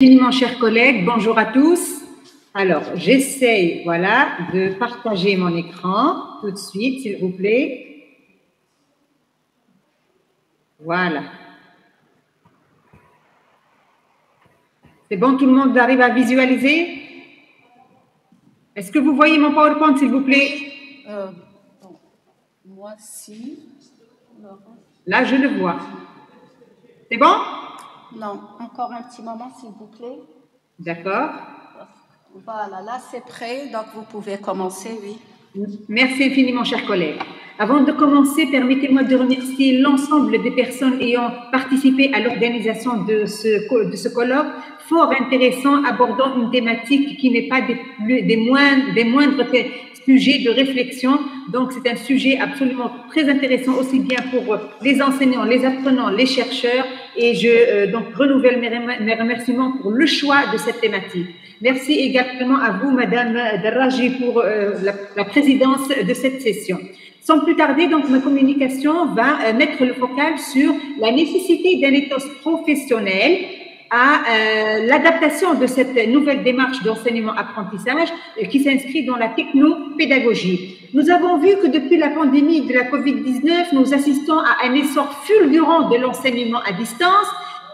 Infiniment, chers collègues, bonjour à tous. Alors, j'essaye, voilà, de partager mon écran tout de suite, s'il vous plaît. Voilà. C'est bon, tout le monde arrive à visualiser? Est-ce que vous voyez mon PowerPoint, s'il vous plaît? Moi, si. Là, je le vois. C'est bon? Non, encore un petit moment, s'il vous plaît. D'accord. Voilà, là, c'est prêt, donc vous pouvez commencer, oui. Merci infiniment, chers collègues. Avant de commencer, permettez-moi de remercier l'ensemble des personnes ayant participé à l'organisation de ce colloque fort intéressant, abordant une thématique qui n'est pas des moindres sujets de réflexion. Donc, c'est un sujet absolument très intéressant, aussi bien pour les enseignants, les apprenants, les chercheurs. Et je donc renouvelle mes remerciements pour le choix de cette thématique. Merci également à vous, Madame Darraji, pour la présidence de cette session. Sans plus tarder, donc, ma communication va mettre le focal sur la nécessité d'un ethos professionnel à l'adaptation de cette nouvelle démarche d'enseignement-apprentissage qui s'inscrit dans la technopédagogie. Nous avons vu que depuis la pandémie de la COVID-19, nous assistons à un essor fulgurant de l'enseignement à distance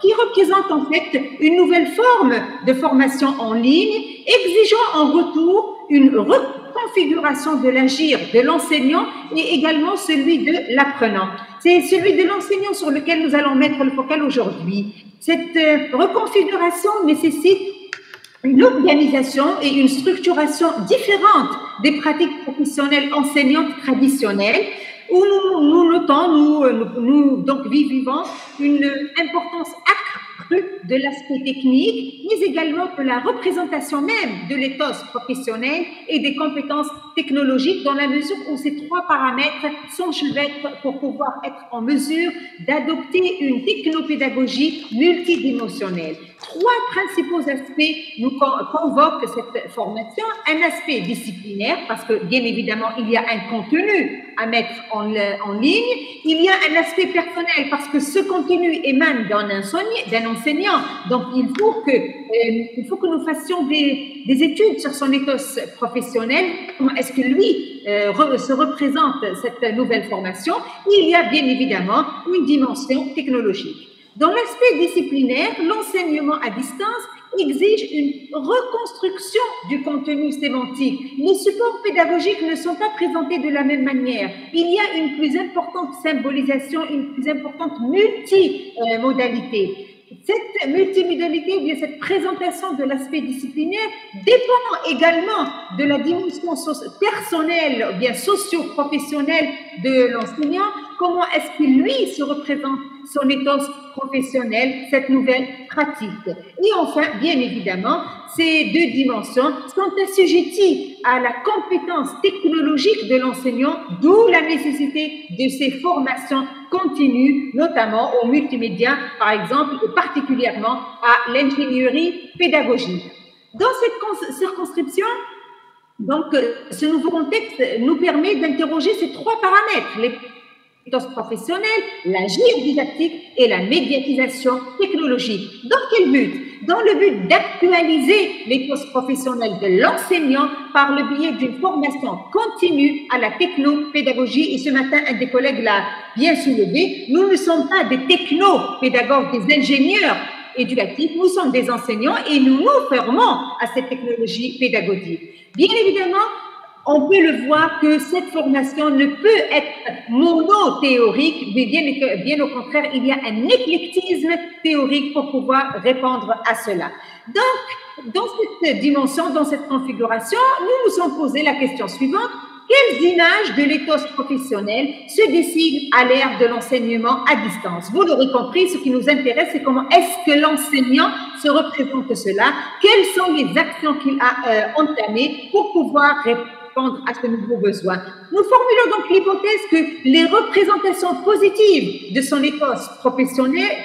qui représente en fait une nouvelle forme de formation en ligne, exigeant en retour une reconfiguration de l'agir de l'enseignant et également celui de l'apprenant. C'est celui de l'enseignant sur lequel nous allons mettre le focal aujourd'hui. Cette reconfiguration nécessite une organisation et une structuration différente des pratiques professionnelles enseignantes traditionnelles, où nous notons, nous donc vivons une importance accrue de l'aspect technique, mais également de la représentation même de l'éthos professionnel et des compétences technologiques, dans la mesure où ces trois paramètres s'enchevêtrent pour pouvoir être en mesure d'adopter une technopédagogie multidimensionnelle. Trois principaux aspects nous convoquent cette formation. Un aspect disciplinaire, parce que bien évidemment, il y a un contenu à mettre en ligne. Il y a un aspect personnel, parce que ce contenu émane d'un enseignant. Donc, il faut que nous fassions des études sur son ethos professionnel. Comment est-ce que lui se représente cette nouvelle formation? Il y a bien évidemment une dimension technologique. Dans l'aspect disciplinaire, l'enseignement à distance exige une reconstruction du contenu sémantique. Les supports pédagogiques ne sont pas présentés de la même manière. Il y a une plus importante symbolisation, une plus importante multimodalité. Cette multimodalité, bien cette présentation de l'aspect disciplinaire dépend également de la dimension personnelle, bien socio-professionnelle de l'enseignant. Comment est-ce que lui se représente son ethos professionnel, cette nouvelle pratique. Et enfin, bien évidemment, ces deux dimensions sont assujetties à la compétence technologique de l'enseignant, d'où la nécessité de ces formations continues, notamment au multimédia, par exemple, et particulièrement à l'ingénierie pédagogique. Dans cette circonscription, donc, ce nouveau contexte nous permet d'interroger ces trois paramètres, l'éthos professionnel, l'agir didactique et la médiatisation technologique. Dans quel but? Dans le but d'actualiser l'éthos professionnel de l'enseignant par le biais d'une formation continue à la technopédagogie. Et ce matin, un des collègues l'a bien soulevé. Nous ne sommes pas des technopédagogues, des ingénieurs éducatifs, nous sommes des enseignants et nous nous formons à cette technologie pédagogique. Bien évidemment, on peut le voir que cette formation ne peut être monothéorique, mais bien au contraire, il y a un éclectisme théorique pour pouvoir répondre à cela. Donc, dans cette dimension, dans cette configuration, nous nous sommes posé la question suivante. Quelles images de l'éthos professionnel se dessinent à l'ère de l'enseignement à distance? Vous l'aurez compris, ce qui nous intéresse, c'est comment est-ce que l'enseignant se représente cela? Quelles sont les actions qu'il a entamées pour pouvoir répondre à ce nouveau besoin? Nous formulons donc l'hypothèse que les représentations positives de son ethos professionnel,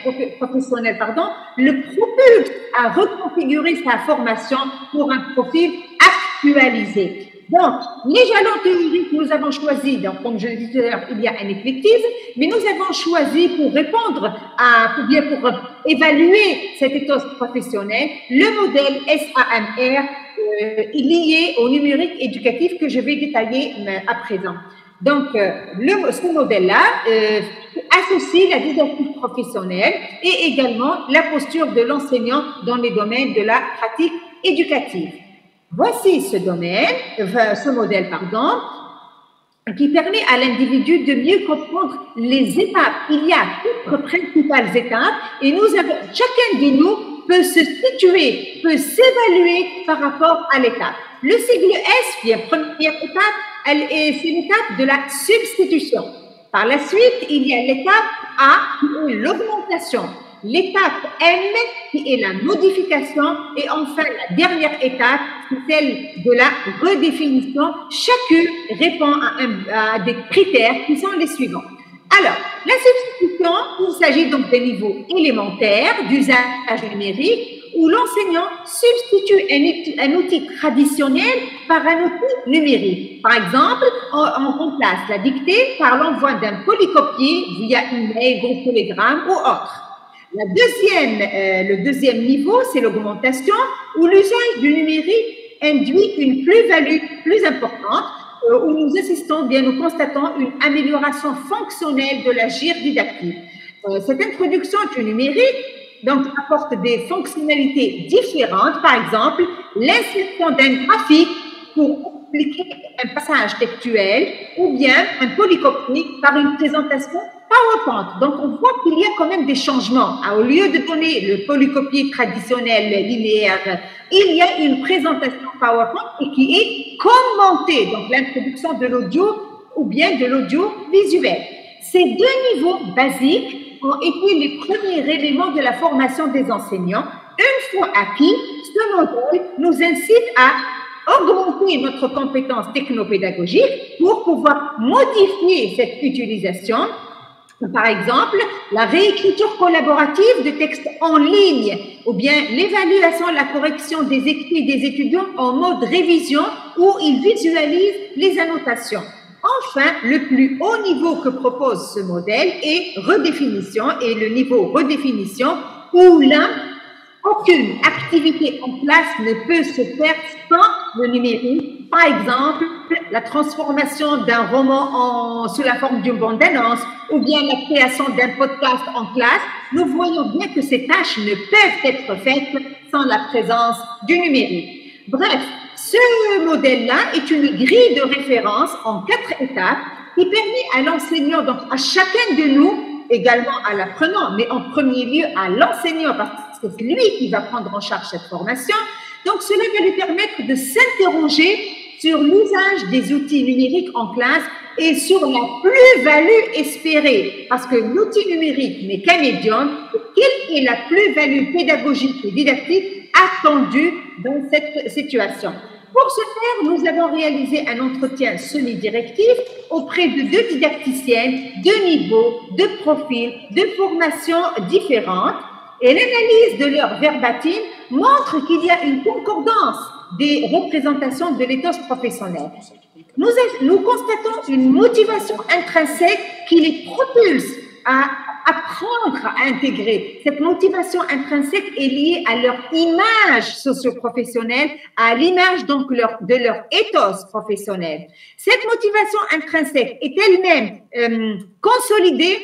le propulsent à reconfigurer sa formation pour un profil actualisé. Donc, les jalons théoriques, nous avons choisi, donc, comme je le disais tout à l'heure, il y a un éclectisme, mais nous avons choisi pour répondre pour évaluer cette ethos professionnelle, le modèle SAMR lié au numérique éducatif que je vais détailler à présent. Donc, ce modèle-là associe la didactique professionnelle et également la posture de l'enseignant dans les domaines de la pratique éducative. Voici ce modèle, qui permet à l'individu de mieux comprendre les étapes. Il y a quatre principales étapes et chacun de nous peut se situer, peut s'évaluer par rapport à l'étape. Le sigle S, qui est première étape, c'est l'étape de la substitution. Par la suite, il y a l'étape A, qui est l'augmentation. L'étape M, qui est la modification. Et enfin, la dernière étape, c'est celle de la redéfinition. Chacune répond à des critères qui sont les suivants. Alors, la substitution, il s'agit donc des niveaux élémentaires d'usage numérique où l'enseignant substitue un outil traditionnel par un outil numérique. Par exemple, on remplace la dictée par l'envoi d'un polycopier via email, groupe Telegram ou autre. Le deuxième niveau, c'est l'augmentation où l'usage du numérique induit une plus-value plus importante où nous constatons une amélioration fonctionnelle de l'agir didactique. Cette introduction du numérique donc, apporte des fonctionnalités différentes, par exemple, l'insertion d'un graphique pour expliquer un passage textuel ou bien un polycopier par une présentation PowerPoint. Donc, on voit qu'il y a quand même des changements. Au lieu de donner le polycopier traditionnel linéaire, il y a une présentation PowerPoint et qui est commentée, donc l'introduction de l'audio ou bien de l'audio visuel. Ces deux niveaux basiques ont été les premiers éléments de la formation des enseignants. Une fois acquis, ce modèle nous incite à augmenter notre compétence technopédagogique pour pouvoir modifier cette utilisation. Par exemple, la réécriture collaborative de textes en ligne ou bien l'évaluation, la correction des écrits des étudiants en mode révision où ils visualisent les annotations. Enfin, le plus haut niveau que propose ce modèle est redéfinition et le niveau redéfinition où là, aucune activité en place ne peut se faire sans le numérique. Par exemple, la transformation d'un roman sous la forme d'une bande-annonce ou bien la création d'un podcast en classe. Nous voyons bien que ces tâches ne peuvent être faites sans la présence du numérique. Bref, ce modèle-là est une grille de référence en 4 étapes qui permet à l'enseignant, donc à chacun de nous, également à l'apprenant, mais en premier lieu à l'enseignant, parce que c'est lui qui va prendre en charge cette formation. Donc, cela va lui permettre de s'interroger sur l'usage des outils numériques en classe et sur la plus-value espérée, parce que l'outil numérique n'est qu'un médium. Quelle est la plus-value pédagogique et didactique attendue dans cette situation? Pour ce faire, nous avons réalisé un entretien semi-directif auprès de 2 didacticiennes, de niveaux, de profils, de formations différentes. Et l'analyse de leur verbatim montre qu'il y a une concordance des représentations de l'éthos professionnel. Nous constatons une motivation intrinsèque qui les propulse à apprendre à intégrer. Cette motivation intrinsèque est liée à leur image socio-professionnelle, à l'image donc de leur ethos professionnel. Cette motivation intrinsèque est elle-même consolidée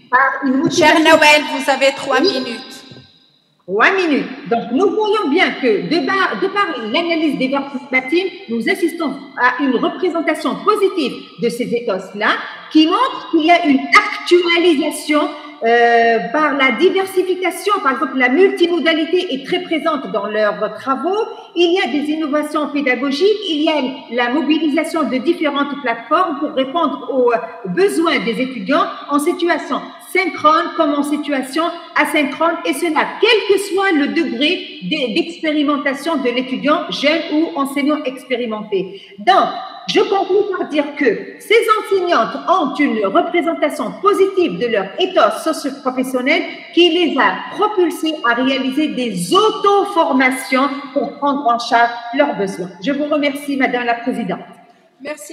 par une motivation... Chère Noël, vous avez 3 minutes. 3 minutes. Donc, nous voyons bien que de par l'analyse des verbatims, nous assistons à une représentation positive de ces ethos-là qui montre qu'il y a une actualisation par la diversification. Par exemple, la multimodalité est très présente dans leurs travaux. Il y a des innovations pédagogiques. Il y a la mobilisation de différentes plateformes pour répondre aux besoins des étudiants en situation synchrone comme en situation asynchrone, et cela quel que soit le degré d'expérimentation de l'étudiant jeune ou enseignant expérimenté. Donc, je conclue par dire que ces enseignantes ont une représentation positive de leur ethos socio-professionnel qui les a propulsées à réaliser des auto-formations pour prendre en charge leurs besoins. Je vous remercie, Madame la Présidente. Merci.